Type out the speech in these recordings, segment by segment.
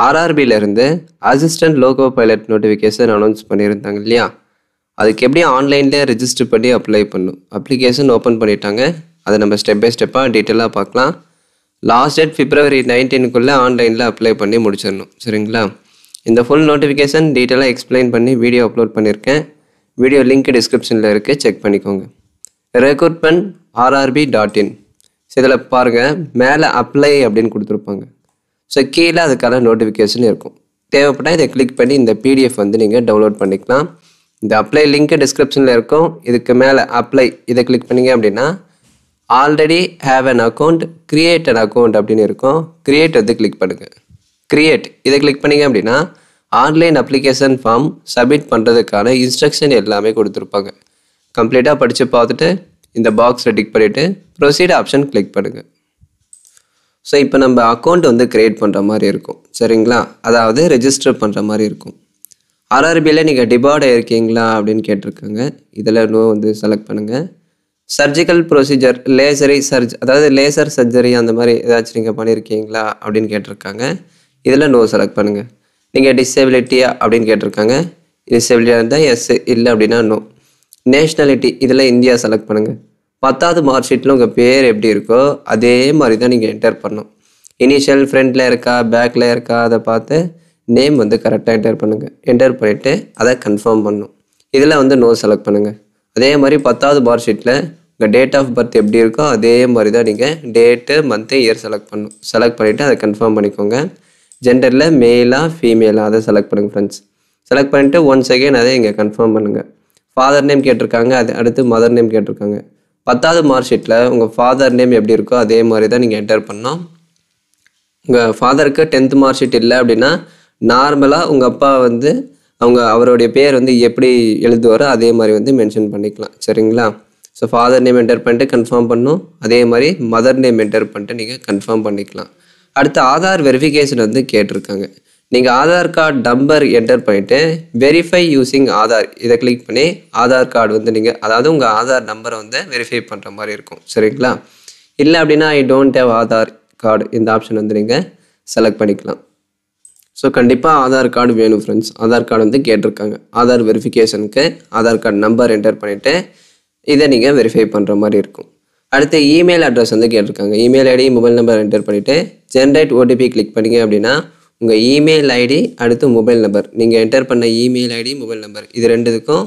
ஆர்ஆர்பியிலேருந்து assistant loco pilot notification announce பண்ணியிருந்தாங்க இல்லையா? அதுக்கு எப்படி ஆன்லைன்லேயே ரெஜிஸ்டர் பண்ணி அப்ளை பண்ணணும். அப்ளிகேஷன் ஓப்பன் பண்ணிட்டாங்க. அதை நம்ம ஸ்டெப் பை ஸ்டெப்பாக டீட்டெயிலாக பார்க்கலாம். லாஸ்ட் டேட் February 19 ஆன்லைனில் அப்ளை பண்ணி முடிச்சிடணும். சரிங்களா? இந்த ஃபுல் நோட்டிஃபிகேஷன் டீட்டெயிலாக எக்ஸ்பிளைன் பண்ணி வீடியோ அப்லோட் பண்ணியிருக்கேன். வீடியோ லிங்க் டிஸ்கிரிப்ஷனில் இருக்குது, செக் பண்ணிக்கோங்க. Recruitment RRB.in. ஸோ இதில் பாருங்கள், மேலே அப்ளை அப்படின்னு கொடுத்துருப்பாங்க. ஸோ கீழே அதுக்கான நோட்டிஃபிகேஷன் இருக்கும். தேவைப்பட்டால் இதை கிளிக் பண்ணி இந்த PDF வந்து நீங்கள் டவுன்லோட் பண்ணிக்கலாம். இந்த அப்ளை லிங்க் டிஸ்கிரிப்ஷனில் இருக்கும். இதுக்கு மேலே அப்ளை இதை கிளிக் பண்ணிங்க அப்படின்னா already have an account, create an account அப்படின்னு இருக்கும். கிரியேட் வந்து கிளிக் பண்ணுங்கள். கிரியேட் இதை கிளிக் பண்ணிங்க அப்படின்னா ஆன்லைன் அப்ளிகேஷன் ஃபார்ம் சப்மிட் பண்ணுறதுக்கான இன்ஸ்ட்ரக்ஷன் எல்லாமே கொடுத்துருப்பாங்க. கம்ப்ளீட்டாக படித்து பார்த்துட்டு இந்த பாக்ஸில் டிக் பண்ணிவிட்டு ப்ரொசீட் ஆப்ஷன் கிளிக் பண்ணுங்கள். ஸோ இப்போ நம்ம அக்கௌண்ட் வந்து க்ரியேட் பண்ணுற மாதிரி இருக்கும். சரிங்களா? அதாவது ரெஜிஸ்டர் பண்ணுற மாதிரி இருக்கும். ஆர்ஆர்பியில் நீங்கள் டிபார்ட் ஆகிருக்கீங்களா அப்படின்னு கேட்டிருக்காங்க. இதில் நோ வந்து செலக்ட் பண்ணுங்கள். சர்ஜிக்கல் ப்ரொசீஜர், அதாவது லேசர் சர்ஜரி அந்த மாதிரி ஏதாச்சும் நீங்கள் பண்ணியிருக்கீங்களா அப்படின்னு கேட்டிருக்காங்க. இதில் நோ செலக்ட் பண்ணுங்கள். நீங்கள் டிசேபிலிட்டியா அப்படின்னு கேட்டிருக்காங்க. டிசேபிலிட்டியாக இருந்தால் எஸ், இல்லை அப்படின்னா நோ. நேஷ்னாலிட்டி இதில் இந்தியா செலக்ட் பண்ணுங்கள். 10வது மார்க் ஷீட்டில் உங்கள் பேர் எப்படி இருக்கோ அதே மாதிரி தான் நீங்கள் என்டர் பண்ணணும். இனிஷியல் ஃப்ரண்டில் இருக்கா பேக்கில் இருக்கா அதை பார்த்து நேம் வந்து கரெக்டாக என்டர் பண்ணுங்கள். என்டர் பண்ணிவிட்டு அதை கன்ஃபார்ம் பண்ணணும். இதில் வந்து நோ செலக்ட் பண்ணுங்கள். அதே மாதிரி 10வது மார்க் ஷீட்டில் உங்கள் டேட் ஆஃப் பர்த் எப்படி இருக்கோ அதே மாதிரி தான் நீங்கள் டேட்டு, மந்த்து, இயர் செலக்ட் பண்ணணும். செலக்ட் பண்ணிவிட்டு அதை கன்ஃபார்ம் பண்ணிக்கோங்க. ஜெண்டரில் மேலா ஃபீமேலா அதை செலக்ட் பண்ணுங்கள் ஃப்ரெண்ட்ஸ். செலக்ட் பண்ணிவிட்டு ஒன்ஸ் அகெயின் அதை இங்கே கன்ஃபார்ம் பண்ணுங்கள். ஃபாதர் நேம் கேட்டிருக்காங்க, அது அடுத்து மதர் நேம் கேட்டிருக்காங்க. 10வது மார்க் ஷீட்டில் உங்கள் ஃபாதர் நேம் எப்படி இருக்கோ அதே மாதிரி தான் நீங்கள் என்டர் பண்ணணும். உங்கள் ஃபாதருக்கு 10th மார்க் ஷீட் இல்லை அப்படின்னா நார்மலாக உங்கள் அப்பா வந்து அவருடைய பேர் வந்து எப்படி எழுதுவாரோ அதே மாதிரி வந்து மென்ஷன் பண்ணிக்கலாம். சரிங்களா? ஸோ ஃபாதர் நேம் என்டர் பண்ணிட்டு கன்ஃபார்ம் பண்ணணும். அதே மாதிரி மதர் நேம் என்டர் பண்ணிட்டு நீங்கள் கன்ஃபார்ம் பண்ணிக்கலாம். அடுத்து ஆதார் வெரிஃபிகேஷன் வந்து கேட்டிருக்காங்க. நீங்கள் ஆதார் கார்டு நம்பர் என்டர் பண்ணிவிட்டு வெரிஃபை யூஸிங் ஆதார் இதை கிளிக் பண்ணி ஆதார் கார்டு வந்து நீங்கள், அதாவது உங்கள் ஆதார் நம்பரை வந்து வெரிஃபை பண்ணுற மாதிரி இருக்கும். சரிங்களா? இல்லை அப்படின்னா I don't have Aadhaar card இந்த ஆப்ஷன் வந்து நீங்கள் செலக்ட் பண்ணிக்கலாம். ஸோ கண்டிப்பாக ஆதார் கார்டு வேணும் ஃப்ரெண்ட்ஸ். ஆதார் கார்டு வந்து கேட்டிருக்காங்க. ஆதார் வெரிஃபிகேஷனுக்கு ஆதார் கார்டு நம்பர் என்டர் பண்ணிவிட்டு இதை நீங்கள் வெரிஃபை பண்ணுற மாதிரி இருக்கும். அடுத்து இமெயில் அட்ரஸ் வந்து கேட்டிருக்காங்க. Email ID, mobile number enter பண்ணிவிட்டு ஜென்ரேட் OTP கிளிக் பண்ணிங்க அப்படின்னா உங்கள் இமெயில் ஐடி அடுத்து மொபைல் நம்பர், நீங்கள் என்டர் பண்ண இமெயில் ஐடி, மொபைல் நம்பர் இது ரெண்டுத்துக்கும்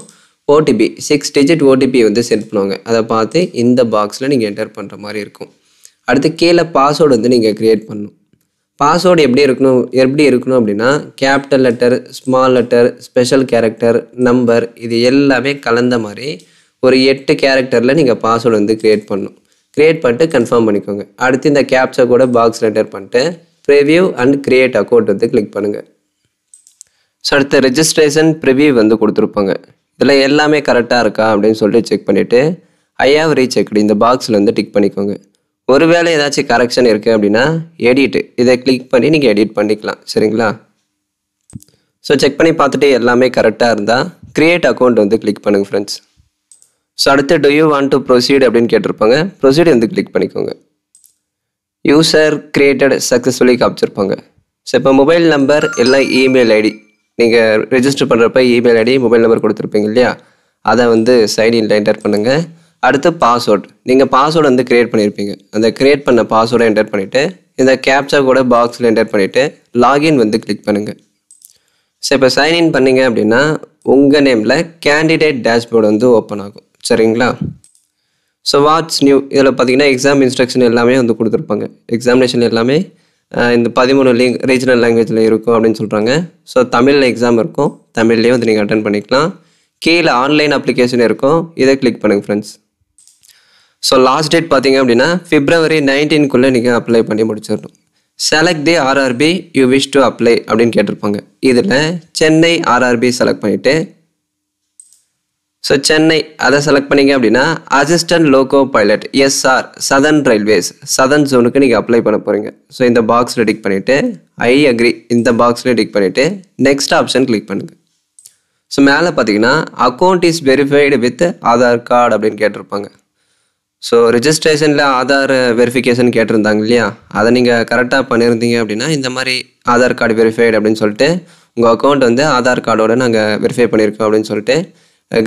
OTP 6 டிஜிட் OTP வந்து சென்ட் பண்ணுவாங்க. அதை பார்த்து இந்த பாக்ஸில் நீங்கள் என்டர் பண்ணுற மாதிரி இருக்கும். அடுத்து கீழே பாஸ்வேர்டு வந்து நீங்கள் க்ரியேட் பண்ணணும். பாஸ்வேர்டு எப்படி இருக்கணும் அப்படின்னா capital letter, small letter, special character, number இது எல்லாமே கலந்த மாதிரி ஒரு 8 கேரக்டரில் நீங்கள் பாஸ்வேர்டு வந்து க்ரியேட் பண்ணணும். க்ரியேட் பண்ணிட்டு கன்ஃபார்ம் பண்ணிக்கோங்க. அடுத்து இந்த கேப்சா கூட பாக்ஸில் என்டர் பண்ணிட்டு ப்ரிவ்யூ அண்ட் கிரியேட் அக்கௌண்ட் வந்து கிளிக் பண்ணுங்கள். ஸோ அடுத்து ரெஜிஸ்ட்ரேஷன் ப்ரிவ்யூ வந்து கொடுத்துருப்பாங்க. இதில் எல்லாமே கரெக்டாக இருக்கா அப்படின்னு சொல்லிட்டு செக் பண்ணிவிட்டு ஐ ஹேவ் ரீசெக்டு இந்த பாக்ஸில் வந்து டிக் பண்ணிக்கோங்க. ஒருவேளை ஏதாச்சும் கரெக்ஷன் இருக்குது அப்படின்னா எடிட் இதை கிளிக் பண்ணி நீங்கள் எடிட் பண்ணிக்கலாம். சரிங்களா? ஸோ செக் பண்ணி பார்த்துட்டு எல்லாமே கரெக்டாக இருந்தால் கிரியேட் அக்கௌண்ட் வந்து கிளிக் பண்ணுங்கள் ஃப்ரெண்ட்ஸ். ஸோ அடுத்து to you want to proceed அப்படின்னு கேட்டிருப்பாங்க. ப்ரொசீட் வந்து கிளிக் பண்ணிக்கோங்க. யூசர் கிரியேட்டட் சக்ஸஸ்ஃபுல்லி காமிச்சிருப்பாங்க. ஸோ இப்போ மொபைல் நம்பர் இல்லை இமெயில் ஐடி, நீங்கள் ரெஜிஸ்டர் பண்ணுறப்ப இமெயில் ஐடி, மொபைல் நம்பர் கொடுத்துருப்பீங்க இல்லையா, அதை வந்து சைன்இன்ல என்டர் பண்ணுங்கள். அடுத்து பாஸ்வேர்டு, நீங்கள் பாஸ்வேர்டு வந்து க்ரியேட் பண்ணியிருப்பீங்க. அந்த க்ரியேட் பண்ண பாஸ்வேர்டை என்டர் பண்ணிவிட்டு இந்த கேப்சா கூட பாக்ஸில் என்டர் பண்ணிவிட்டு லாகின் வந்து கிளிக் பண்ணுங்கள். ஸோ இப்போ சைன்இன் பண்ணிங்க அப்படின்னா உங்கள் நேமில் கேண்டிடேட் டேஷ்போர்டு வந்து ஓப்பன் ஆகும். சரிங்களா? ஸோ வாட்ஸ் நியூ இதில் பார்த்தீங்கன்னா எக்ஸாம் இன்ஸ்ட்ரக்ஷன் எல்லாமே வந்து கொடுத்துருப்பாங்க. எக்ஸாமினேஷன் எல்லாமே இந்த 13 ரீஜனல் லாங்குவேஜில் இருக்கும் அப்படின்னு சொல்கிறாங்க. ஸோ தமிழில் எக்ஸாம் இருக்கும், தமிழ்லேயே வந்து நீங்கள் அட்டன் பண்ணிக்கலாம். கீழே ஆன்லைன் அப்ளிகேஷன் இருக்கும், இதை கிளிக் பண்ணுங்கள் ஃப்ரெண்ட்ஸ். ஸோ லாஸ்ட் டேட் பார்த்தீங்க அப்படின்னா February 19 நீங்கள் அப்ளை பண்ணி முடிச்சிடணும். Select the RRB you wish to apply அப்படின்னு கேட்டிருப்பாங்க. இதில் சென்னை ஆர்ஆர்பி செலக்ட் பண்ணிவிட்டு ஸோ சென்னை அதை செலக்ட் பண்ணிங்க அப்படின்னா assistant loco pilot SR southern railways southern ஜோனுக்கு நீங்கள் அப்ளை பண்ண போகிறீங்க. ஸோ இந்த பாக்ஸில் டிக் பண்ணிவிட்டு ஐ அக்ரி இந்த பாக்ஸில் டிக் பண்ணிவிட்டு நெக்ஸ்ட் ஆப்ஷன் கிளிக் பண்ணுங்கள். ஸோ மேலே பார்த்தீங்கன்னா account is verified with Aadhaar card அப்படின்னு கேட்டிருப்பாங்க. ஸோ ரிஜிஸ்ட்ரேஷனில் ஆதார் வெரிஃபிகேஷன் கேட்டிருந்தாங்க இல்லையா, அதை நீங்கள் கரெக்டாக பண்ணியிருந்தீங்க அப்படின்னா இந்த மாதிரி ஆதார் கார்டு வெரிஃபைடு அப்படின்னு சொல்லிட்டு உங்கள் அக்கௌண்ட் வந்து ஆதார் கார்டோட நாங்கள் வெரிஃபை பண்ணியிருக்கோம் அப்படின்னு சொல்லிட்டு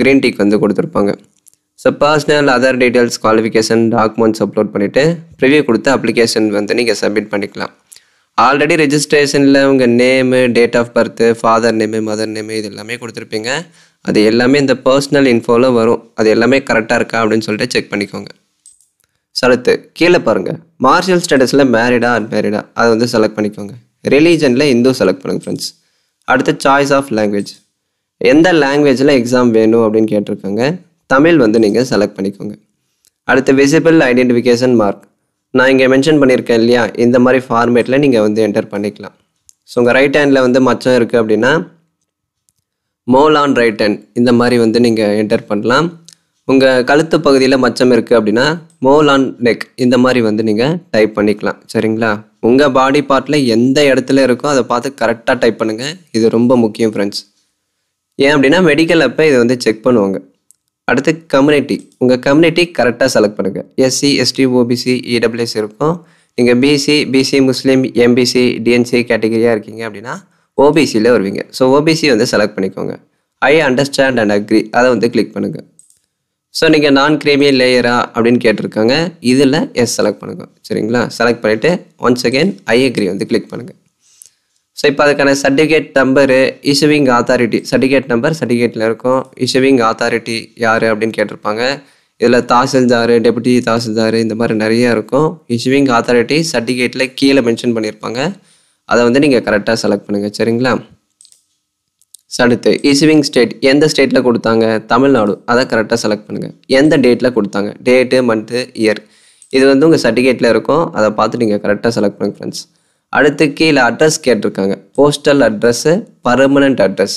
க்ரீன் டிக் வந்து கொடுத்துருப்பாங்க. So personal other details qualification documents upload பண்ணிவிட்டு ப்ரிவியூ கொடுத்து அப்ளிகேஷன் வந்து நீங்கள் சப்மிட் பண்ணிக்கலாம். ஆல்ரெடி ரெஜிஸ்ட்ரேஷனில் உங்கள் name, date of birth, father name, mother name இது எல்லாமே கொடுத்துருப்பீங்க. அது எல்லாமே இந்த பர்சனல் இன்ஃபோவில் வரும். அது எல்லாமே கரெக்டாக இருக்கா அப்படின்னு சொல்லிட்டு செக் பண்ணிக்கோங்க. அடுத்து கீழே பாருங்கள், மார்ஷியல் ஸ்டேட்டஸில் மேரிடா அன்மேரிடா அதை வந்து செலக்ட் பண்ணிக்கோங்க. ரிலீஜனில் இந்து செலக்ட் பண்ணுங்கள் ஃப்ரெண்ட்ஸ். அடுத்து சாய்ஸ் ஆஃப் லாங்குவேஜ், எந்த லாங்குவேஜில் எக்ஸாம் வேணும் அப்படின்னு கேட்டிருக்காங்க. தமிழ் வந்து நீங்கள் செலக்ட் பண்ணிக்கோங்க. அடுத்து விசிபிள் ஐடென்டிஃபிகேஷன் மார்க், நான் இங்கே மென்ஷன் பண்ணியிருக்கேன் இல்லையா, இந்த மாதிரி ஃபார்மேட்டில் நீங்கள் வந்து என்டர் பண்ணிக்கலாம். ஸோ உங்கள் ரைட் ஹேண்டில் வந்து மச்சம் இருக்குது அப்படின்னா மோல் ஆன் ரைட் ஹேண்ட் இந்த மாதிரி வந்து நீங்கள் என்டர் பண்ணலாம். உங்கள் கழுத்து பகுதியில் மச்சம் இருக்குது அப்படின்னா மோல் ஆன் நெக் இந்த மாதிரி வந்து நீங்கள் டைப் பண்ணிக்கலாம். சரிங்களா, உங்கள் பாடி பார்ட்டில் எந்த இடத்துல இருக்கோ அதை பார்த்து கரெக்டாக டைப் பண்ணுங்கள். இது ரொம்ப முக்கியம் ஃப்ரெண்ட்ஸ். ஏன் அப்படின்னா மெடிக்கல் அப்போ இதை வந்து செக் பண்ணுவாங்க. அடுத்து கம்யூனிட்டி, உங்கள் கம்யூனிட்டி கரெக்டாக செலக்ட் பண்ணுங்கள். எஸ்சி, எஸ்டி, ஓபிசி, இடபிள்யூஎஸ் இருக்கும். நீங்கள் பிசி முஸ்லீம், எம்பிசி, டிஎன்சி கேட்டகரியாக இருக்கீங்க அப்படின்னா ஓபிசியில் வருவீங்க. ஸோ ஓபிசி வந்து செலக்ட் பண்ணிக்கோங்க. ஐ அண்டர்ஸ்டாண்ட் அண்ட் அக்ரி அதை வந்து கிளிக் பண்ணுங்கள். ஸோ நீங்கள் நான் கிரீமி லேயரா அப்படின்னு கேட்டிருக்காங்க. இதில் எஸ் செலக்ட் பண்ணுங்க. சரிங்களா, செலக்ட் பண்ணிவிட்டு ஒன்ஸ் அகெயின் ஐ அக்ரி வந்து கிளிக் பண்ணுங்கள். ஸோ இப்போ அதுக்கான certificate number, issuing authority, certificate number சர்டிஃபிகேட்டில் இருக்கும். இஷ்யூவிங் அத்தாரிட்டி யார் அப்படின்னு கேட்டிருப்பாங்க. இதில் தாசில்தார், டெபுட்டி தாசில்தார் இந்த மாதிரி நிறையா இருக்கும். இஷ்யூவிங் அத்தாரிட்டி சர்டிஃபிகேட்டில் கீழே மென்ஷன் பண்ணியிருப்பாங்க. அதை வந்து நீங்கள் கரெக்டாக செலக்ட் பண்ணுங்கள். சரிங்களா, அடுத்து இஷ்யூவிங் ஸ்டேட், எந்த ஸ்டேட்டில் கொடுத்தாங்க, தமிழ்நாடு, அதை கரெக்டாக செலக்ட் பண்ணுங்கள். எந்த டேட்டில் கொடுத்தாங்க, டேட்டு, மந்த்து, இயர் இது வந்து உங்கள் சர்டிஃபிகேட்டில் இருக்கும். அதை பார்த்து நீங்கள் கரெக்டாக செலக்ட் பண்ணுங்கள் ஃப்ரெண்ட்ஸ். அடுத்து கீழே அட்ரஸ் கேட்டிருக்காங்க. Postal address, permanent address.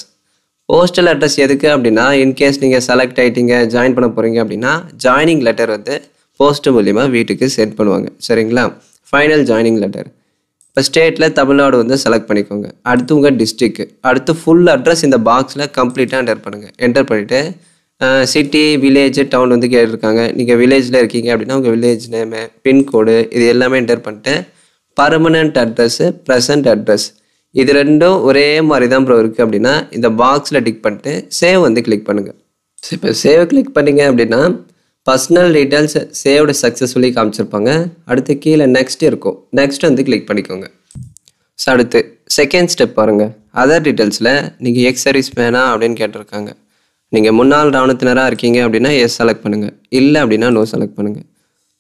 Postal address எதுக்கு அப்படின்னா இன்கேஸ் நீங்கள் செலக்ட் ஆகிட்டீங்க, ஜாயின் பண்ண போகிறீங்க அப்படின்னா ஜாயினிங் லெட்டர் வந்து போஸ்ட் மூலிமா வீட்டுக்கு சென்ட் பண்ணுவாங்க. சரிங்களா, ஃபைனல் ஜாயினிங் லெட்டர். இப்போ ஸ்டேட்டில் தமிழ்நாடு வந்து செலக்ட் பண்ணிக்கோங்க. அடுத்து உங்கள் டிஸ்ட்ரிக்கு, அடுத்து ஃபுல் அட்ரஸ் இந்த பாக்ஸில் கம்ப்ளீட்டாக என்டர் பண்ணுங்கள். என்டர் பண்ணிவிட்டு சிட்டி, வில்லேஜ், டவுன் வந்து கேட்டிருக்காங்க. நீங்கள் வில்லேஜில் இருக்கீங்க அப்படின்னா உங்கள் வில்லேஜ் நேமு, பின்கோடு இது எல்லாமே என்டர் பண்ணிட்டு பர்மனண்ட் அட்ரஸ்ஸு, ப்ரெசன்ட் அட்ரஸ் இது ரெண்டும் ஒரே மாதிரி தான் ப்ரோ இருக்குது அப்படின்னா இந்த பாக்ஸில் டிக் பண்ணிட்டு சேவ் வந்து கிளிக் பண்ணுங்கள். இப்போ சேவ் கிளிக் பண்ணிங்க அப்படின்னா பர்சனல் டீட்டெயில்ஸ் சேவ்டு சக்ஸஸ்ஃபுல்லி காமிச்சிருப்பாங்க. அடுத்து கீழே நெக்ஸ்ட் இருக்கும். நெக்ஸ்ட் வந்து கிளிக் பண்ணிக்கோங்க. ஸோ அடுத்து செகண்ட் ஸ்டெப் பாருங்கள். அதர் டீட்டெயில்ஸில் நீங்கள் எக்ஸ் சர்வீஸ் மேனா அப்படின்னு கேட்டிருக்காங்க. நீங்கள் முன்னாள் இராணுவத்தினராக இருக்கீங்க அப்படின்னா எஸ் செலக்ட் பண்ணுங்கள். இல்லை அப்படின்னா நோ செலக்ட் பண்ணுங்கள்.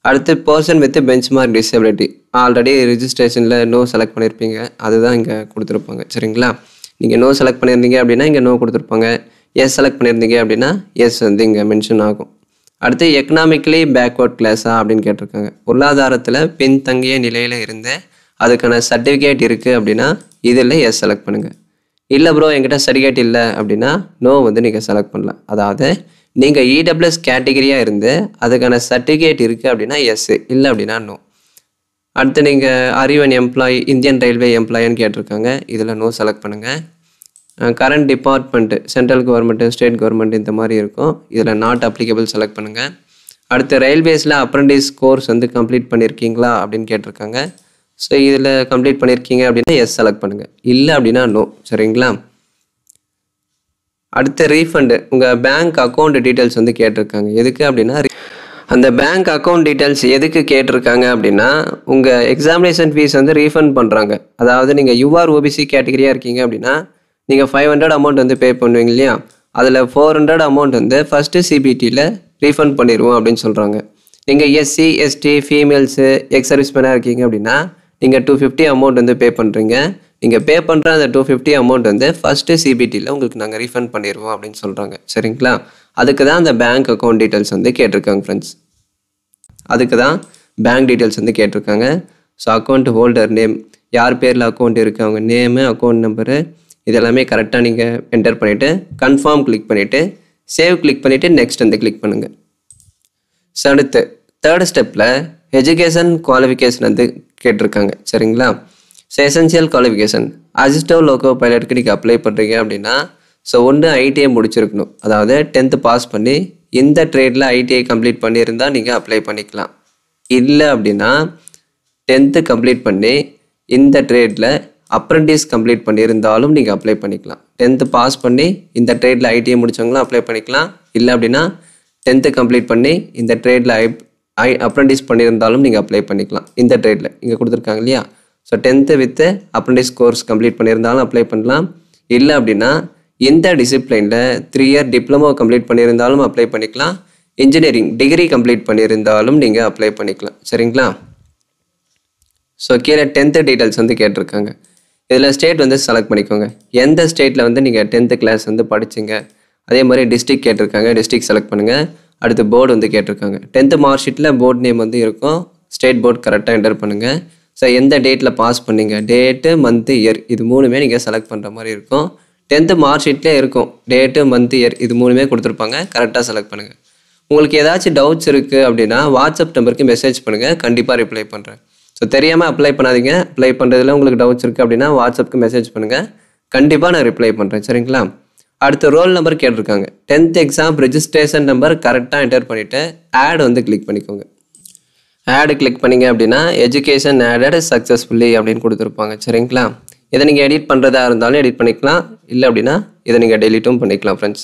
அடுத்து person with benchmark disability, already ரிஜிஸ்ட்ரேஷனில் நோ செலக்ட் பண்ணியிருப்பீங்க. அதுதான் இங்கே கொடுத்துருப்பாங்க. சரிங்களா, நீங்கள் நோ செலக்ட் பண்ணியிருந்தீங்க அப்படின்னா இங்கே நோ கொடுத்துருப்பாங்க. எஸ் செலக்ட் பண்ணியிருந்தீங்க அப்படின்னா எஸ் வந்து இங்கே மென்ஷன் ஆகும். அடுத்து எக்கனாமிக்கலி பேக்வர்ட் கிளாஸா அப்படின்னு கேட்டிருக்காங்க. பொருளாதாரத்தில் பின்தங்கிய நிலையில் இருந்து அதுக்கான சர்டிஃபிகேட் இருக்குது அப்படின்னா இதில் எஸ் செலக்ட் பண்ணுங்கள். இல்லை ப்ரோ என்கிட்ட சர்டிஃபிகேட் இல்லை அப்படின்னா நோ வந்து நீங்கள் செலக்ட் பண்ணலாம். அதாவது நீங்கள் இடபிள்யூஎஸ் கேட்டகரியாக இருந்து அதுக்கான சர்டிஃபிகேட் இருக்குது அப்படின்னா எஸ், இல்லை அப்படின்னா நோ. அடுத்து நீங்கள் அறிவன் எம்ப்ளாயி, இந்தியன் ரயில்வே எம்ப்ளாயின்னு கேட்டிருக்காங்க. இதில் நோ செலக்ட் பண்ணுங்கள். Current department, central government, state government இந்த மாதிரி இருக்கும். இதில் நாட் அப்ளிகபிள் செலக்ட் பண்ணுங்கள். அடுத்து ரயில்வேஸில் அப்ரண்டிஸ் கோர்ஸ் வந்து கம்ப்ளீட் பண்ணியிருக்கீங்களா அப்படின்னு கேட்டிருக்காங்க. ஸோ இதில் கம்ப்ளீட் பண்ணியிருக்கீங்க அப்படின்னா எஸ் செலக்ட் பண்ணுங்கள். இல்லை அப்படின்னா நோ. சரிங்களா, அடுத்து ரீஃபண்டு, உங்கள் பேங்க் அக்கௌண்ட் டீட்டெயில்ஸ் வந்து கேட்டிருக்காங்க. எதுக்கு அப்படின்னா அந்த பேங்க் அக்கௌண்ட் டீட்டெயில்ஸ் எதுக்கு கேட்டிருக்காங்க அப்படின்னா உங்கள் எக்ஸாமினேஷன் ஃபீஸ் வந்து ரீஃபண்ட் பண்ணுறாங்க. அதாவது நீங்கள் யூஆர் ஓபிசி கேட்டகரியாக இருக்கீங்க அப்படின்னா நீங்கள் 500 அமௌண்ட் வந்து பே பண்ணுவீங்க இல்லையா, அதில் 400 அமௌண்ட் வந்து ஃபஸ்ட்டு சிபிடியில் ரீஃபண்ட் பண்ணிடுவோம் அப்படின்னு சொல்கிறாங்க. நீங்கள் எஸ்சி, எஸ்டி, ஃபீமேல்ஸு, எக்ஸ் சர்வீஸ்மேனாக இருக்கீங்க அப்படின்னா நீங்கள் 250 அமௌண்ட் வந்து பே பண்ணுறீங்க. நீங்கள் பே பண்ணுற அந்த 250 அமௌண்ட் வந்து ஃபஸ்ட்டு சிபிடியில் உங்களுக்கு நாங்கள் ரீஃபண்ட் பண்ணிடுவோம் அப்படின்னு சொல்கிறாங்க. சரிங்களா, அதுக்கு தான் அந்த பேங்க் அக்கௌண்ட் டீட்டெயில்ஸ் வந்து கேட்டிருக்காங்க ஃப்ரெண்ட்ஸ். அதுக்கு தான் பேங்க் டீட்டெயில்ஸ் வந்து கேட்டிருக்காங்க. ஸோ அக்கௌண்ட் ஹோல்டர் நேம், யார் பேரில் அக்கௌண்ட் இருக்குது அவங்க நேமு, அக்கௌண்ட் நம்பரு இதெல்லாமே கரெக்டாக நீங்கள் என்டர் பண்ணிவிட்டு கன்ஃபார்ம் கிளிக் பண்ணிவிட்டு சேவ் கிளிக் பண்ணிவிட்டு நெக்ஸ்ட் வந்து கிளிக் பண்ணுங்கள். ஸோ அடுத்து தேர்ட் ஸ்டெப்பில் எஜுகேஷன் குவாலிஃபிகேஷன் வந்து கேட்டிருக்காங்க. சரிங்களா, ஸோ எசென்சியல் குவாலிஃபிகேஷன் அசிஸ்டோ லோகோ பைலட்டுக்கு நீங்கள் அப்ளை பண்ணுறீங்க அப்படின்னா ஸோ ஒன்று ஐடிஐ முடிச்சிருக்கணும். அதாவது 10th பாஸ் பண்ணி இந்த ட்ரேடில் ஐடிஐ கம்ப்ளீட் பண்ணியிருந்தால் நீங்கள் அப்ளை பண்ணிக்கலாம். இல்லை அப்படின்னா 10th கம்ப்ளீட் பண்ணி இந்த ட்ரேடில் அப்ரெண்டிஸ் கம்ப்ளீட் பண்ணியிருந்தாலும் நீங்கள் அப்ளை பண்ணிக்கலாம். 10th பாஸ் பண்ணி இந்த ட்ரேடில் ஐடிஐ முடித்தவங்களும் அப்ளை பண்ணிக்கலாம். இல்லை அப்படின்னா 10th கம்ப்ளீட் பண்ணி இந்த ட்ரேடில் அப்ரெண்டிஸ் பண்ணியிருந்தாலும் நீங்கள் அப்ளை பண்ணிக்கலாம். இந்த ட்ரேடில் இங்கே கொடுத்துருக்காங்க இல்லையா. So 10th with apprentice course complete பண்ணியிருந்தாலும் அப்ளை பண்ணலாம். இல்லை அப்படின்னா இந்த டிசிப்ளினில் 3 year டிப்ளமோ கம்ப்ளீட் பண்ணியிருந்தாலும் அப்ளை பண்ணிக்கலாம். இன்ஜினியரிங் டிகிரி கம்ப்ளீட் பண்ணியிருந்தாலும் நீங்கள் அப்ளை பண்ணிக்கலாம். சரிங்களா. ஸோ கீழே 10th டீட்டெயில்ஸ் வந்து கேட்டிருக்காங்க. இதில் ஸ்டேட் வந்து செலக்ட் பண்ணிக்கோங்க. எந்த ஸ்டேட்டில் வந்து நீங்கள் 10th கிளாஸ் வந்து படிச்சிங்க. அதே மாதிரி டிஸ்ட்ரிக்ட் கேட்டிருக்காங்க, டிஸ்ட்ரிக்ட் செலக்ட் பண்ணுங்கள். அடுத்து போர்டு வந்து கேட்டிருக்காங்க. 10th மார்க் ஷீட்டில் போர்டு நேம் வந்து இருக்கும். ஸ்டேட் போர்டு கரெக்டாக என்டர் பண்ணுங்கள். ஸோ எந்த டேட்டில் பாஸ் பண்ணிங்க, டேட்டு மந்த்து இயர் இது மூணுமே நீங்கள் செலக்ட் பண்ணுற மாதிரி இருக்கும். 10th மார்க் ஷீட்லேயே இருக்கும் டேட்டு மந்த்து இயர் இது மூணுமே கொடுத்துருப்பாங்க. கரெக்டாக செலக்ட் பண்ணுங்கள். உங்களுக்கு ஏதாச்சும் டவுட்ஸ் இருக்குது அப்படின்னா வாட்ஸ்அப் நம்பருக்கு மெசேஜ் பண்ணுங்கள், கண்டிப்பாக ரிப்ளை பண்ணுறேன். ஸோ தெரியாமல் அப்ளை பண்ணாதீங்க. அப்ளை பண்ணுறதுல உங்களுக்கு டவுட்ஸ் இருக்குது அப்படின்னா வாட்ஸ்அப்புக்கு மெசேஜ் பண்ணுங்கள், கண்டிப்பாக நான் ரிப்ளை பண்ணுறேன். சரிங்களா. அடுத்து ரோல் நம்பர் கேட்டிருக்காங்க. 10th எக்ஸாம் ரெஜிஸ்ட்ரேஷன் நம்பர் கரெக்டாக என்டர் பண்ணிவிட்டு ஆட் வந்து கிளிக் பண்ணிக்கோங்க. ஆடு கிளிக் பண்ணிங்க அப்படின்னா எஜுகேஷன் ஆடட் சக்ஸஸ்ஃபுல்லி அப்படின்னு கொடுத்துருப்பாங்க. சரிங்களா. இதை நீங்கள் எடிட் பண்ணுறதா இருந்தாலும் எடிட் பண்ணிக்கலாம். இல்லை அப்படின்னா இதை நீங்கள் டெலிட்டும் பண்ணிக்கலாம் ஃப்ரெண்ட்ஸ்.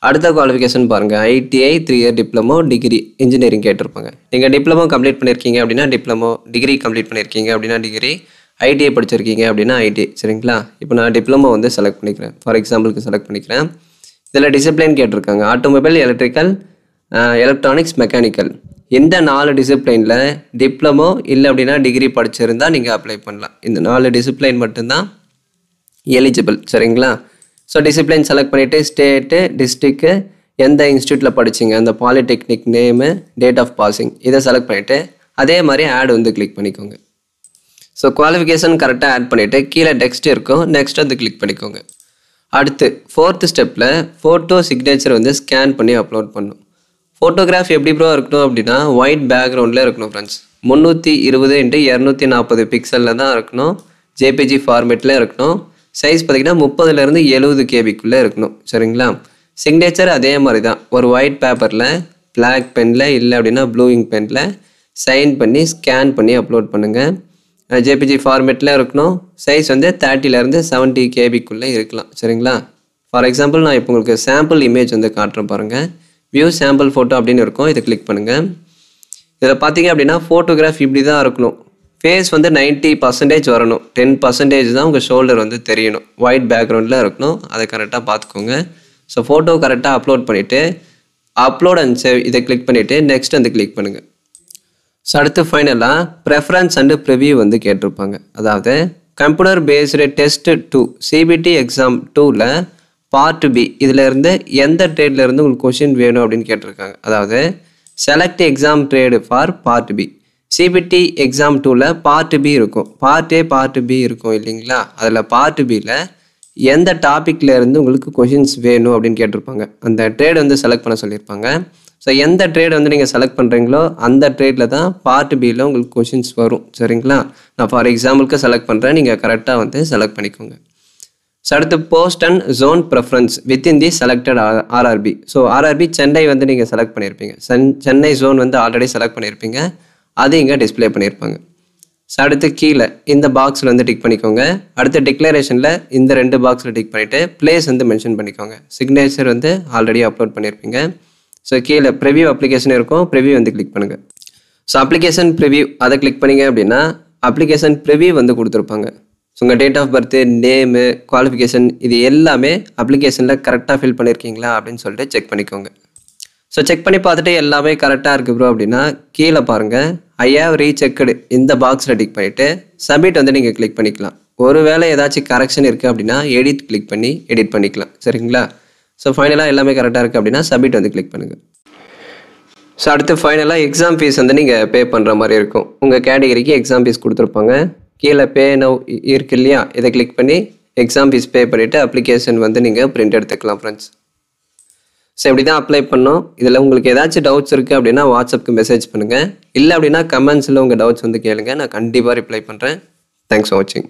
அடுத்த குவாலிஃபிகேஷன் பாருங்கள். ITI 3 year diploma degree engineering கேட்டிருப்பாங்க. நீங்கள் டிப்ளமோ கம்ப்ளீட் பண்ணியிருக்கீங்க அப்படின்னா டிப்ளமோ, டிகிரி கம்ப்ளீட் பண்ணியிருக்கீங்க அப்படின்னா டிகிரி, ஐடிஐ படிச்சிருக்கீங்க அப்படின்னா ஐடி. சரிங்களா. இப்போ நான் டிப்ளமோ வந்து செலக்ட் பண்ணிக்கிறேன். ஃபார் எக்ஸாம்பிளுக்கு செலக்ட் பண்ணிக்கிறேன். இதில் டிசிப்ளின் கேட்டிருக்காங்க. Automobile, electrical, electronics, mechanical. இந்த 4 டிசிப்ளைனில் டிப்ளமோ இல்லை அப்படின்னா டிகிரி படிச்சிருந்தால் நீங்கள் அப்ளை பண்ணலாம். இந்த 4 டிசிப்ளைன் மட்டும்தான் எலிஜிபிள். சரிங்களா. ஸோ டிசிப்ளின் செலக்ட் பண்ணிவிட்டு ஸ்டேட்டு, டிஸ்ட்ரிக்ட்டு, எந்த இன்ஸ்டியூட்டில் படிச்சிங்க, அந்த polytechnic name, date of passing இதை செலக்ட் பண்ணிவிட்டு அதே மாதிரி ஆட் வந்து கிளிக் பண்ணிக்கோங்க. ஸோ குவாலிஃபிகேஷன் கரெக்டாக ஆட் பண்ணிவிட்டு கீழே டெக்ஸ்ட் இருக்கும், நெக்ஸ்ட் வந்து கிளிக் பண்ணிக்கோங்க. அடுத்து 4th ஸ்டெப்பில் ஃபோட்டோ சிக்னேச்சர் வந்து ஸ்கேன் பண்ணி அப்லோட் பண்ணணும். ஃபோட்டோகிராஃப் எப்படி ப்ரோ இருக்கணும் அப்படின்னா ஒயிட் பேக்ரவுண்டில் இருக்கணும் ஃப்ரெண்ட்ஸ். 320x240 பிக்சலில் தான் இருக்கணும். ஜேபிஜி ஃபார்மேட்டில் இருக்கணும். சைஸ் பார்த்திங்கன்னா 30 to 70 KB இருக்கணும். சரிங்களா. சிக்னேச்சர் அதே மாதிரி தான் ஒரு ஒயிட் பேப்பரில் பிளாக் பெனில் இல்லை அப்படின்னா ப்ளூ இங்க் பெனில் சைன் பண்ணி ஸ்கேன் பண்ணி அப்லோட் பண்ணுங்கள். ஜேபிஜி ஃபார்மேட்டில் இருக்கணும். சைஸ் வந்து 30 to 70 KB இருக்கலாம். சரிங்களா. ஃபார் எக்ஸாம்பிள் நான் இப்போ உங்களுக்கு சாம்பிள் இமேஜ் வந்து காட்டுறேன் பாருங்கள். வியூ சாம்பிள் ஃபோட்டோ அப்படின்னு இருக்கும். இதை கிளிக் பண்ணுங்கள். இதில் பார்த்தீங்க அப்படின்னா ஃபோட்டோகிராஃப் இப்படி தான் இருக்கணும். ஃபேஸ் வந்து 90% வரணும். 10% தான் உங்கள் ஷோல்டர் வந்து தெரியணும். ஒயிட் பேக்ரவுண்டில் இருக்கணும். அதை கரெக்டாக பார்த்துக்கோங்க. ஸோ ஃபோட்டோ கரெக்டாக அப்லோட் பண்ணிவிட்டு அப்லோட் அண்ட் சேவ் இதை கிளிக் பண்ணிவிட்டு நெக்ஸ்ட் வந்து கிளிக் பண்ணுங்கள். ஸோ அடுத்து ஃபைனலாக ப்ரெஃபரன்ஸ் அண்டு ப்ரிவியூ வந்து கேட்டிருப்பாங்க. அதாவது computer based test 2 CBT exam 2ல் பார்ட் பி இதில் இருந்து எந்த ட்ரேடில் இருந்து உங்களுக்கு கொஷின் வேணும் அப்படின்னு கேட்டிருக்காங்க. அதாவது select exam trade for part B. CBT exam 2ல் பார்ட் பி இருக்கும். பார்ட் ஏ பார்ட் பி இருக்கும் இல்லைங்களா. அதில் பார்ட் பியில் எந்த டாப்பிக்கில் இருந்து உங்களுக்கு கொஷின்ஸ் வேணும் அப்படின்னு கேட்டிருப்பாங்க. அந்த ட்ரேடு வந்து செலக்ட் பண்ண சொல்லியிருப்பாங்க. ஸோ எந்த ட்ரேட் வந்து நீங்கள் செலக்ட் பண்ணுறீங்களோ அந்த ட்ரேடில் தான் பார்ட் பியில் உங்களுக்கு கொஷின்ஸ் வரும். சரிங்களா. நான் ஃபார் எக்ஸாம்பிளுக்கு செலக்ட் பண்ணுறேன், நீங்கள் கரெக்டாக வந்து செலக்ட் பண்ணிக்கோங்க. ஸோ அடுத்து post and zone preference within the selected RRB. So RRB Chennai வந்து நீங்கள் செலக்ட் பண்ணியிருப்பீங்க. சென்னை ஜோன் வந்து ஆல்ரெடி செலக்ட் பண்ணியிருப்பீங்க. அது இங்கே டிஸ்பிளே பண்ணியிருப்பாங்க. ஸோ அடுத்து கீழே இந்த பாக்ஸில் வந்து டிக் பண்ணிக்கோங்க. அடுத்து டிக்ளரேஷனில் இந்த 2 பாக்ஸில் டிக் பண்ணிவிட்டு பிளேஸ் வந்து மென்ஷன் பண்ணிக்கோங்க. சிக்னேச்சர் வந்து ஆல்ரெடி அப்லோட் பண்ணியிருப்பீங்க. ஸோ கீழே ப்ரிவியூ அப்ளிகேஷன் இருக்கும். ப்ரிவியூ வந்து கிளிக் பண்ணுங்கள். ஸோ அப்ளிகேஷன் ப்ரிவியூ அதை கிளிக் பண்ணிங்க அப்படின்னா அப்ளிகேஷன் ப்ரிவியூ வந்து கொடுத்துருப்பாங்க. ஸோ உங்கள் date of birth, name, qualification இது எல்லாமே அப்ளிகேஷனில் கரெக்டாக ஃபில் பண்ணியிருக்கீங்களா அப்படின்னு சொல்லிட்டு செக் பண்ணிக்கோங்க. ஸோ செக் பண்ணி பார்த்துட்டு எல்லாமே கரெக்டாக இருக்குது ப்ரோ அப்படின்னா கீழே பாருங்கள் ஐ ஹேவ் ரீசெக்டு இந்த பாக்ஸில் டிக் பண்ணிவிட்டு சப்மிட் வந்து நீங்கள் கிளிக் பண்ணிக்கலாம். ஒருவேளை ஏதாச்சும் கரெக்ஷன் இருக்குது அப்படின்னா எடிட் கிளிக் பண்ணி எடிட் பண்ணிக்கலாம். சரிங்களா. ஸோ ஃபைனலாக எல்லாமே கரெக்டாக இருக்குது அப்படின்னா சப்மிட் வந்து கிளிக் பண்ணுங்கள். ஸோ அடுத்து ஃபைனலாக எக்ஸாம் ஃபீஸ் வந்து நீங்கள் பே பண்ணுற மாதிரி இருக்கும். உங்கள் கேட்டகரிக்கு எக்ஸாம் ஃபீஸ் கொடுத்துருப்பாங்க. கீழே பே நவ் இருக்கு இல்லையா, இதை கிளிக் பண்ணி எக்ஸாம் ஃபீஸ் பே பண்ணிவிட்டு அப்ளிகேஷன் வந்து நீங்கள் பிரிண்ட் எடுத்துக்கலாம் ஃப்ரெண்ட்ஸ். ஸோ இப்படி தான் அப்ளை பண்ணோம். இதில் உங்களுக்கு ஏதாச்சும் டவுட்ஸ் இருக்குது அப்படின்னா வாட்ஸ்அப்புக்கு மெசேஜ் பண்ணுங்கள். இல்லை அப்படின்னா கமெண்ட்ஸில் உங்கள் டவுட்ஸ் வந்து கேளுங்க, நான் கண்டிப்பாக ரிப்ளை பண்ணுறேன். தேங்க்ஸ் ஃபார் வாட்சிங்.